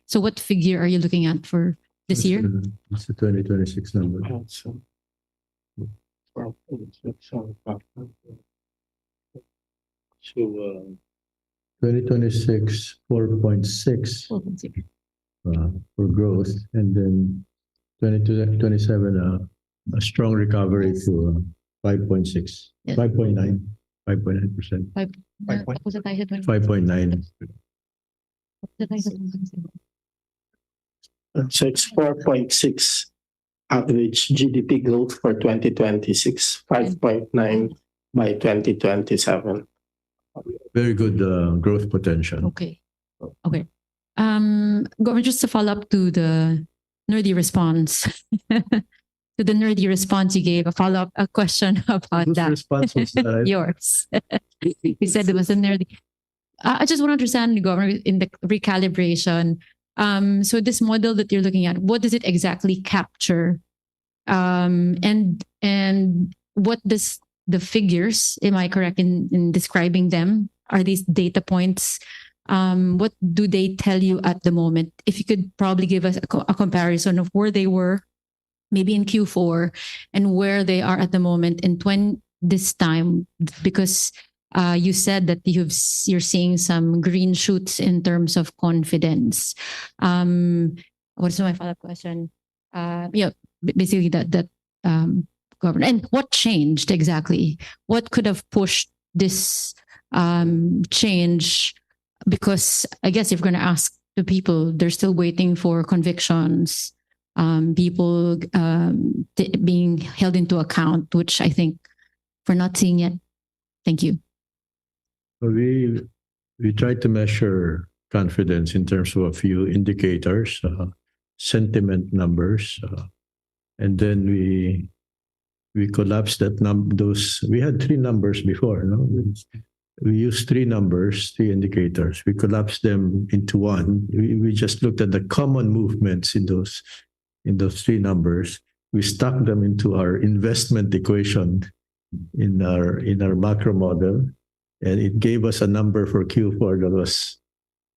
So what figure are you looking at for this year? It's the 2026 number. So 2026, 4.6 for growth, and then 2027 a strong recovery to 5.6, Yes. 5.9, 5.9%, 5.9. So it's 4.6 average GDP growth for 2026, 5.9 by 2027. Very good growth potential. Okay. Okay. Governor, just to follow up to the nerdy response, to the nerdy response you gave, a question about Whose that. response was that? Yours. You said it was a nerdy. I just want to understand, Governor, in the recalibration. So this model that you're looking at, what does it exactly capture? And what does the figures, am I correct in describing them? Are these data points? What do they tell you at the moment? If you could probably give us a comparison of where they were, maybe in Q4, and where they are at the moment in this time, because you said that you're seeing some green shoots in terms of confidence. What's my follow-up question? Basically that government, and what changed exactly? What could have pushed this change? Because I guess if you're going to ask the people, they're still waiting for convictions, people being held into account, which I think we're not seeing yet. Thank you. We try to measure confidence in terms of a few indicators, sentiment numbers, and then we collapsed those. We had three numbers before, no? We used three numbers, three indicators. We collapsed them into one. We just looked at the common movements in those three numbers. We stuck them into our investment equation in our macro model, and it gave us a number for Q4 that was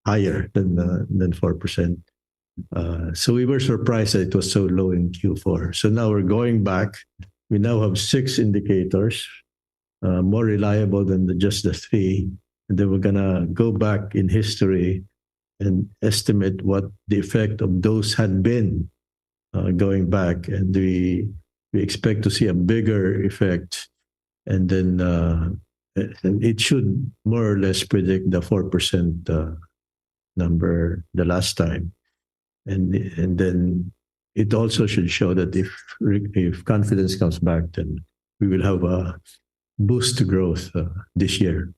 higher than 4%. So we were surprised that it was so low in Q4. So now we're going back. We now have 6 indicators, more reliable than just the 3. And then we're gonna go back in history and estimate what the effect of those had been going back. And we expect to see a bigger effect. And then and it should more or less predict the 4% number the last time. And then it also should show that if confidence comes back, then we will have a boost to growth this year,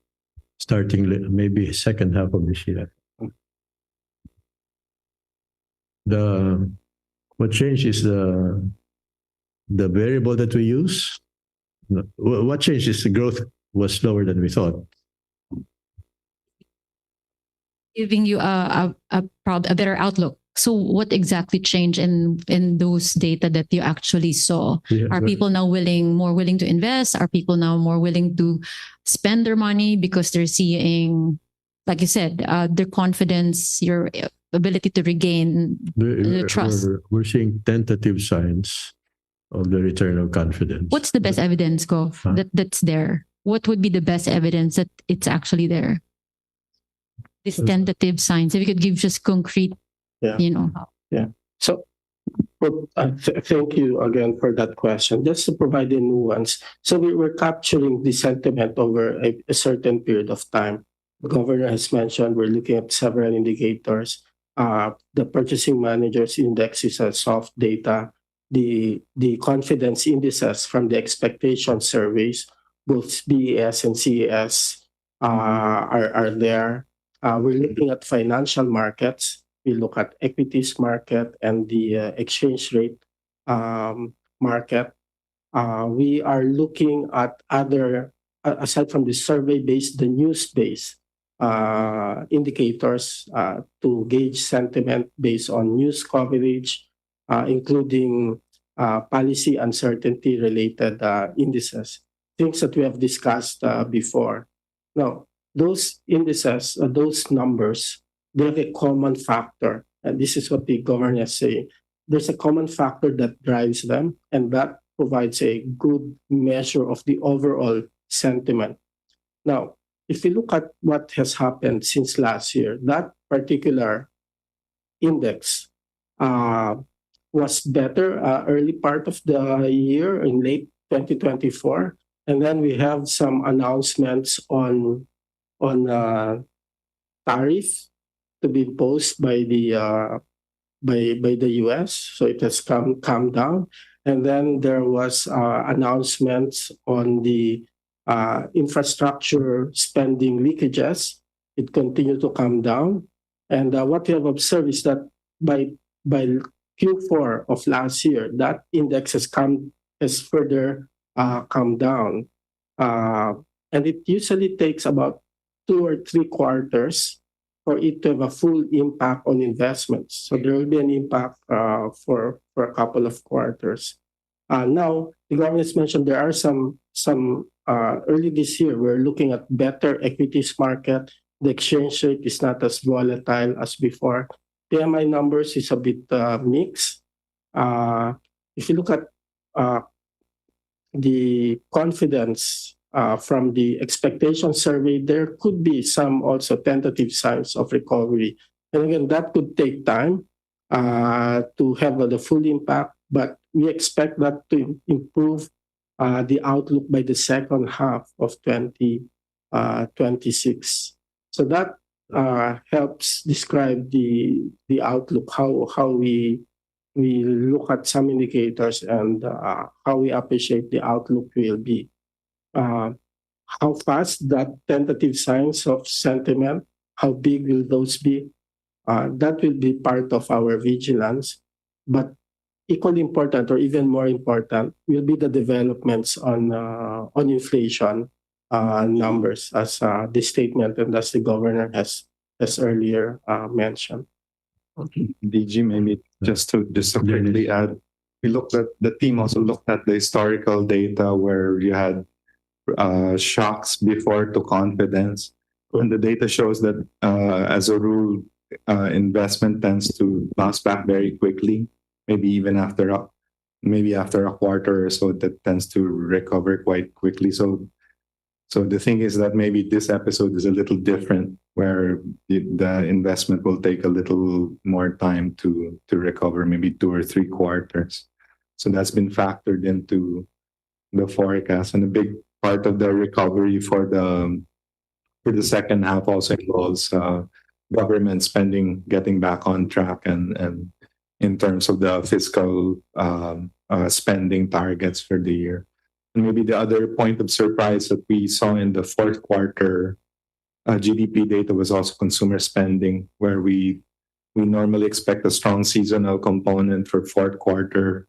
starting maybe second half of this year. What changed is the variable that we use. What changed is the growth was lower than we thought. Giving you a better outlook. So what exactly changed in those data that you actually saw? Yeah, Are people now more willing to invest? Are people now more willing to spend their money because they're seeing, like you said, their confidence, your ability to regain the trust? We're seeing tentative signs of the return of confidence. What's the best evidence, Gov, that's there? What would be the best evidence that it's actually there? These tentative signs, if you could give just concrete, So thank you again for that question. Just to provide a nuance. So we're capturing the sentiment over a certain period of time. The governor has mentioned we're looking at several indicators. The purchasing managers index is a soft data. The confidence indices from the expectation surveys, both BES and CES, are there. We're looking at financial markets. We look at equities market and the exchange rate market. We are looking at other, aside from the survey-based, the news-based indicators to gauge sentiment based on news coverage, including policy uncertainty-related indices, things that we have discussed before. Now, those indices, those numbers there's a common factor, and this is what the governor is saying. There's a common factor that drives them, and that provides a good measure of the overall sentiment. Now, if you look at what has happened since last year, that particular index uh, was better early part of the year in late 2024, and then we have some announcements on tariff to be imposed by the U.S. So it has come down, and then there was announcements on the infrastructure spending leakages. It continued to come down, and what we have observed is that by Q4 of last year, that index has further come down, and it usually takes about 2 or 3 quarters for it to have a full impact on investments. So there will be an impact for a couple of quarters. Now, the government has mentioned there are some early this year, we're looking at better equities market. The exchange rate is not as volatile as before. PMI numbers is a bit mixed. If you look at the confidence from the expectation survey, there could be some also tentative signs of recovery. And again, that could take time to have the full impact, but we expect that to improve the outlook by the second half of 2026. So that helps describe the outlook, how we look at some indicators and how we appreciate the outlook will be. How fast that tentative signs of sentiment, how big will those be? That will be part of our vigilance. But equally important, or even more important, will be the developments on inflation numbers, as the statement and as the governor has earlier mentioned. DG, maybe just to quickly add, the team also looked at the historical data where you had shocks before to confidence, and the data shows that as a rule, investment tends to bounce back very quickly. Maybe even after a quarter or so, that tends to recover quite quickly. So the thing is that maybe this episode is a little different, where the investment will take a little more time to recover, maybe 2 or 3 quarters. So that's been factored into the forecast, and a big part of the recovery for the second half also involves government spending getting back on track, and in terms of the fiscal spending targets for the year. And maybe the other point of surprise that we saw in the fourth quarter GDP data was also consumer spending, where we normally expect a strong seasonal component for fourth quarter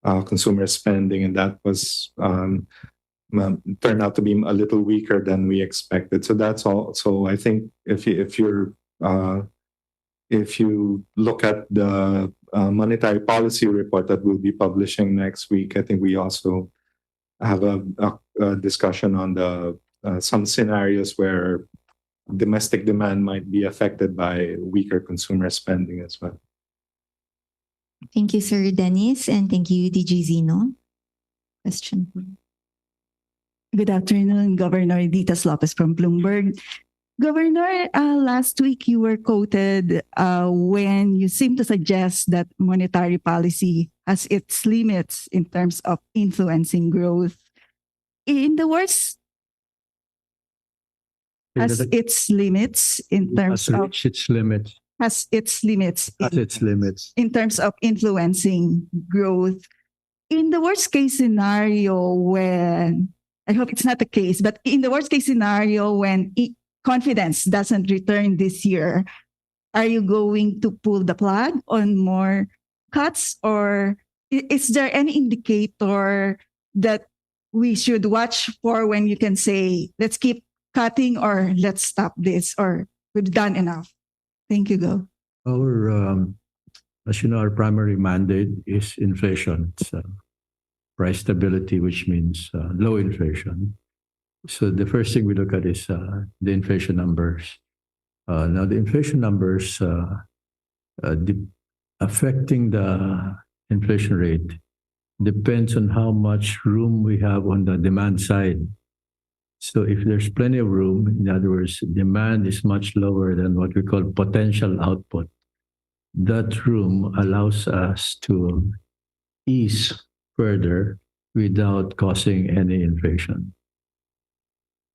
consumer spending, and that was turned out to be a little weaker than we expected. So that's all. So I think if you look at the monetary policy report that we'll be publishing next week, I think we also have a discussion on some scenarios where domestic demand might be affected by weaker consumer spending as well. Thank you, Sir Dennis, and thank you, DG Zeno. Question. Good afternoon, Governor Ditas Lopez from Bloomberg. Governor, last week you were quoted when you seemed to suggest that monetary policy has its limits in terms of influencing growth. In the words, has its limits in terms of its limits. Has its limits. Has its limits. In terms of influencing growth. In the worst case scenario, when I hope it's not the case, but in the worst case scenario, when confidence doesn't return this year, are you going to pull the plug on more cuts, or is there any indicator that we should watch for when you can say, let's keep cutting or let's stop this, or we've done enough? Thank you, Go. As you know, our primary mandate is inflation. It's price stability, which means low inflation. So the first thing we look at is the inflation numbers. Now the inflation numbers affecting the inflation rate depends on how much room we have on the demand side. So if there's plenty of room, in other words, demand is much lower than what we call potential output. That room allows us to ease further without causing any inflation.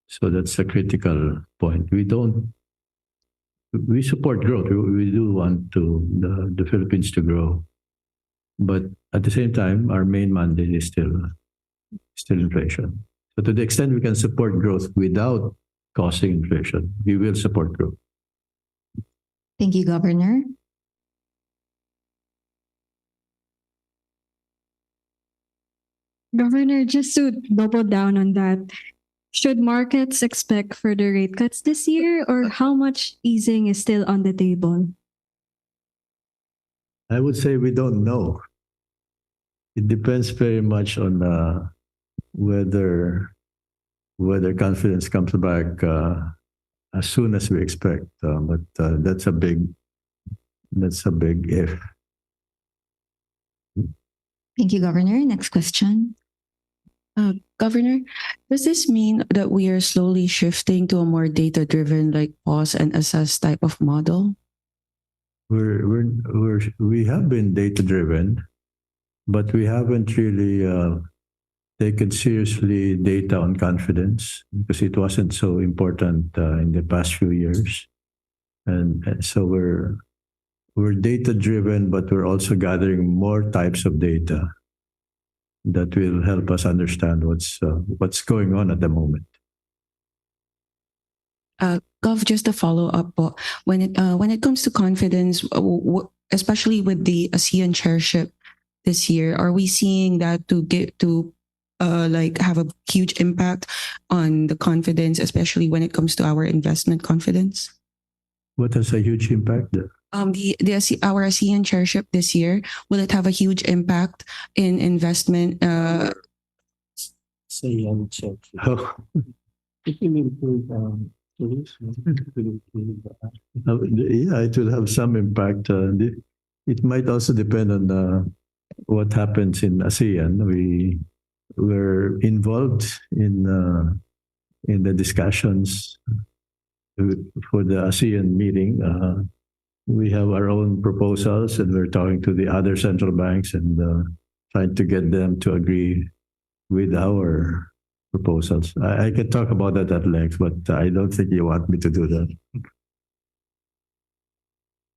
So that's a critical point. We support growth. We do want the Philippines to grow. But at the same time, our main mandate is still inflation. So to the extent we can support growth without causing inflation, we will support growth. Thank you, Governor. Governor, just to double down on that, should markets expect further rate cuts this year, or how much easing is still on the table? I would say we don't know. It depends very much on whether confidence comes back as soon as we expect. But that's a big if. Thank you, Governor. Next question. Governor, does this mean that we are slowly shifting to a more data-driven, like pause and assess type of model? We have been data-driven, but we haven't really taken seriously data on confidence because it wasn't so important in the past few years, and so we're data-driven, but we're also gathering more types of data that will help us understand what's going on at the moment. Gov, just a follow up. When it comes to confidence, especially with the ASEAN chairship this year, are we seeing that to have a huge impact on the confidence, especially when it comes to our investment confidence? What has a huge impact? Our ASEAN chairship this year, will it have a huge impact in investment? ASEAN check. Oh, yeah, it will have some impact. It might also depend on what happens in ASEAN. We're involved in the discussions for the ASEAN meeting. We have our own proposals, and we're talking to the other central banks and trying to get them to agree with our proposals. I can talk about that at length, but I don't think you want me to do that.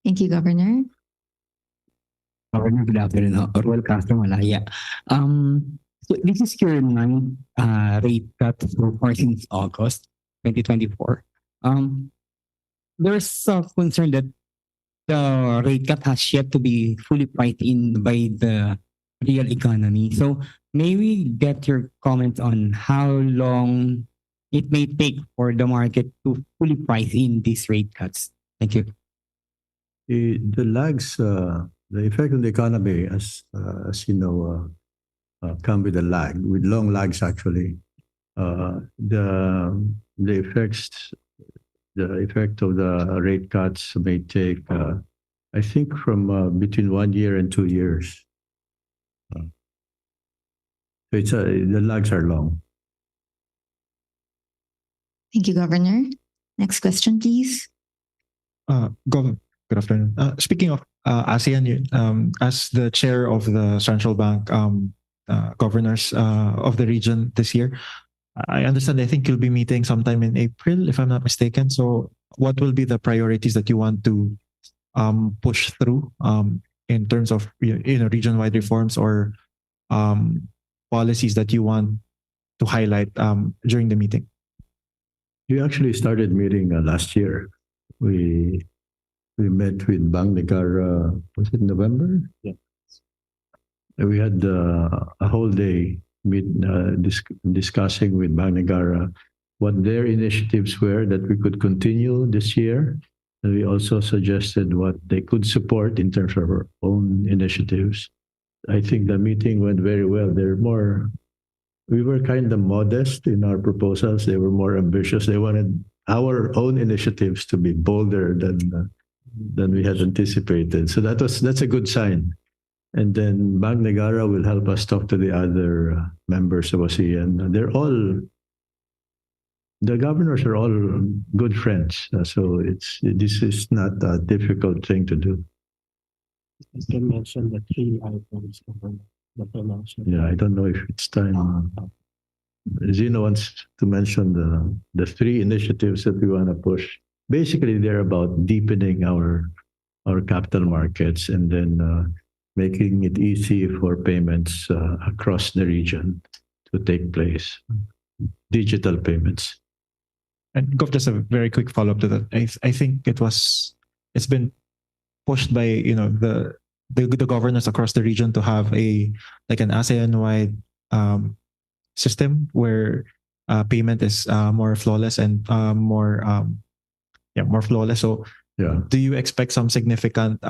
Thank you, Governor. Governor, good afternoon. Orwell Castro, Malaya. So this is your ninth rate cut so far since August 2024. There's a concern that the rate cut has yet to be fully priced in by the real economy. So may we get your comment on how long it may take for the market to fully price in these rate cuts? Thank you. The lags, the effect on the economy, as you know, come with a lag, with long lags actually. The effect of the rate cuts may take, I think, from between 1 year and 2 years. The lags are long. Thank you, Governor. Next question, please. Governor, good afternoon. Speaking of ASEAN, as the chair of the central bank governors of the region this year, I understand, I think you'll be meeting sometime in April, if I'm not mistaken. So what will be the priorities that you want to push through in terms of region-wide reforms or policies that you want to highlight during the meeting? We actually started meeting last year. We met with Bank Negara, was it November? Yeah. We had a whole day discussing with Bank Negara what their initiatives were that we could continue this year. And we also suggested what they could support in terms of our own initiatives. I think the meeting went very well. We were kind of modest in our proposals. They were more ambitious. They wanted our own initiatives to be bolder than we had anticipated. So that's a good sign. And then Bank Negara will help us talk to the other members of ASEAN. The governors are all good friends. So this is not a difficult thing to do. You can mention the three items that I mentioned. Yeah, I don't know if it's time. Zeno wants to mention the three initiatives that we want to push. Basically, they're about deepening our capital markets and then making it easy for payments across the region to take place, digital payments. And Gov, just a very quick follow-up to that. I think it's been pushed by the governors across the region to have an ASEAN-wide system where payment is more flawless and more flawless. So, Yeah. do you expect some significant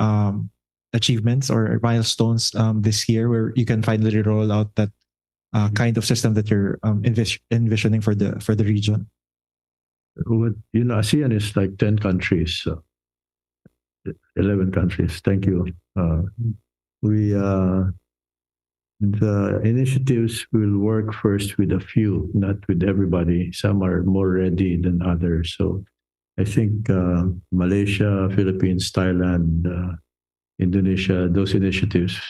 achievements or milestones this year where you can finally roll out that kind of system that you're envisioning for the region? ASEAN is like 10 countries, 11 countries. Thank you. The initiatives will work first with a few, not with everybody. Some are more ready than others. So I think Malaysia, Philippines, Thailand, Indonesia, those initiatives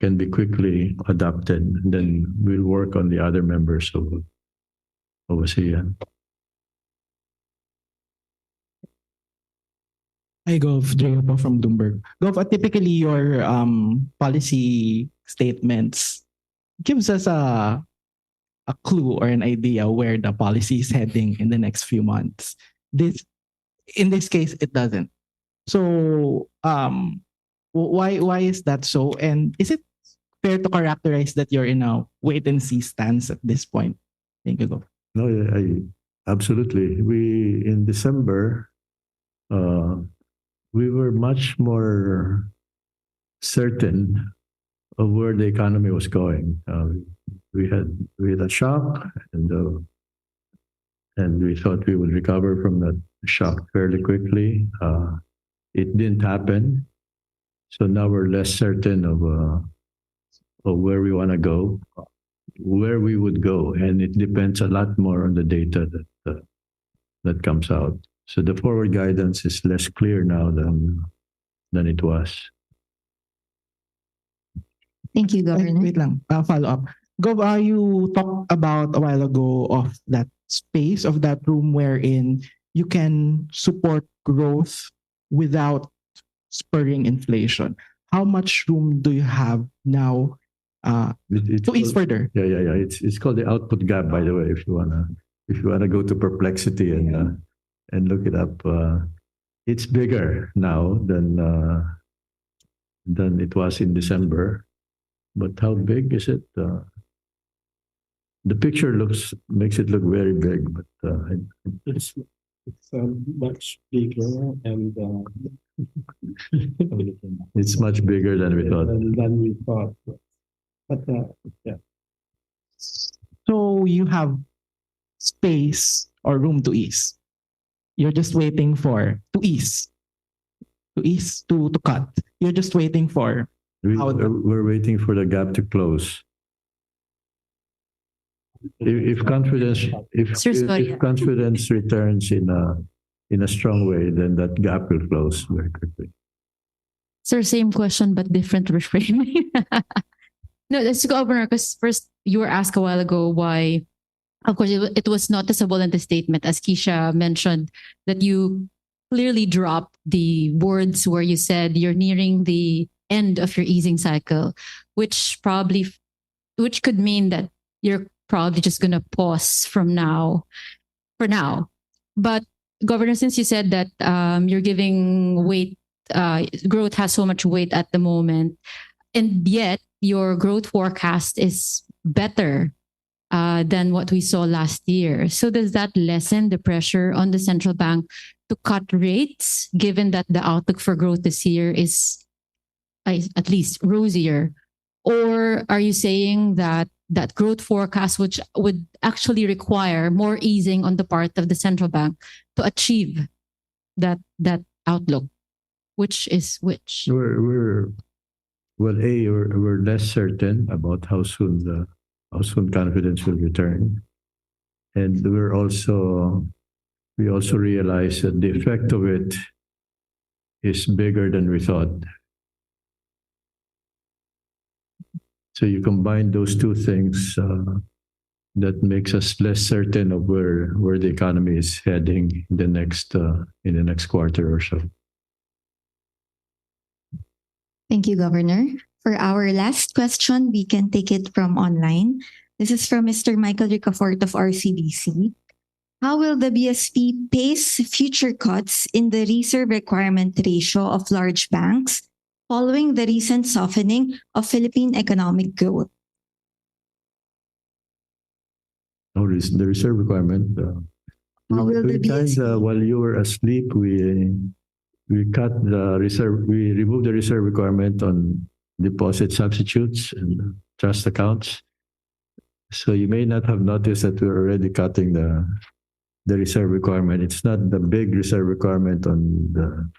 can be quickly adopted. Then we'll work on the other members of ASEAN. Hi, Gov. Dre po from Bloomberg. Gov, typically your policy statements gives us a clue or an idea where the policy is heading in the next few months. In this case, it doesn't. So, why is that so? And is it fair to characterize that you're in a wait and see stance at this point? Thank you, Gov. No, absolutely. In December, we were much more certain of where the economy was going. We had a shock, and we thought we would recover from that shock fairly quickly. It didn't happen, so now we're less certain of where we want to go, where we would go, and it depends a lot more on the data that comes out. So the forward guidance is less clear now than it was. Thank you, Governor. Wait lang, follow up. Gov, you talked about a while ago of that space, of that room wherein you can support growth without spurring inflation. How much room do you have now to ease further? Yeah. It's called the output gap, by the way. If you wanna go to Perplexity and look it up, it's bigger now than it was in December. But how big is it? The picture makes it look very big, but It's much bigger and it's much bigger than we thought. Than we thought. But yeah. So you have space or room to ease. You're just waiting for to cut. You're just waiting for We're waiting for the gap to close. If confidence returns in a strong way, then that gap will close very quickly. Sir, same question but different reframing. No, let's go over because first you were asked a while ago why. Of course, it was noticeable in the statement, as Keisha mentioned, that you clearly dropped the words where you said you're nearing the end of your easing cycle, which could mean that you're probably just going to pause for now. But Governor, since you said that you're giving weight, growth has so much weight at the moment, and yet your growth forecast is better than what we saw last year. So does that lessen the pressure on the central bank to cut rates, given that the outlook for growth this year is at least rosier? Or are you saying that that growth forecast, which would actually require more easing on the part of the central bank to achieve that outlook? Which is which? We're we're less certain about how soon confidence will return, and we also realize that the effect of it is bigger than we thought. So you combine those two things, that makes us less certain of where the economy is heading in the next quarter or so. Thank you, Governor. For our last question, we can take it from online. This is from Mr. Michael Ricafort of RCBC. How will the BSP pace future cuts in the reserve requirement ratio of large banks following the recent softening of Philippine economic growth? The reserve requirement. How will the BSP? While you were asleep, we cut the reserve. We removed the reserve requirement on deposit substitutes and trust accounts. So you may not have noticed that we're already cutting the reserve requirement. It's not the big reserve requirement on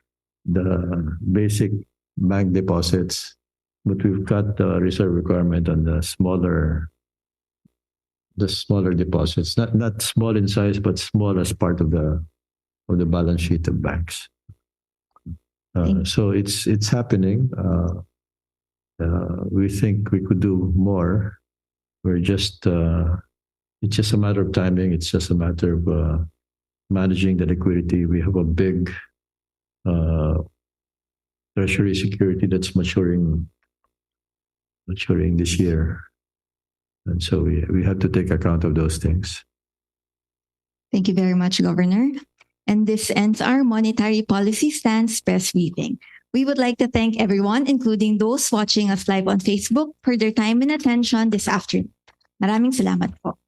the basic bank deposits, but we've cut the reserve requirement on the smaller deposits. Not small in size, but small as part of the balance sheet of banks. So it's happening. We think we could do more. It's just a matter of timing. It's just a matter of managing the liquidity. We have a big treasury security that's maturing this year, and so we have to take account of those things. Thank you very much, Governor. And this ends our Monetary Policy Stance press briefing. We would like to thank everyone, including those watching us live on Facebook, for their time and attention this afternoon. Maraming salamat po.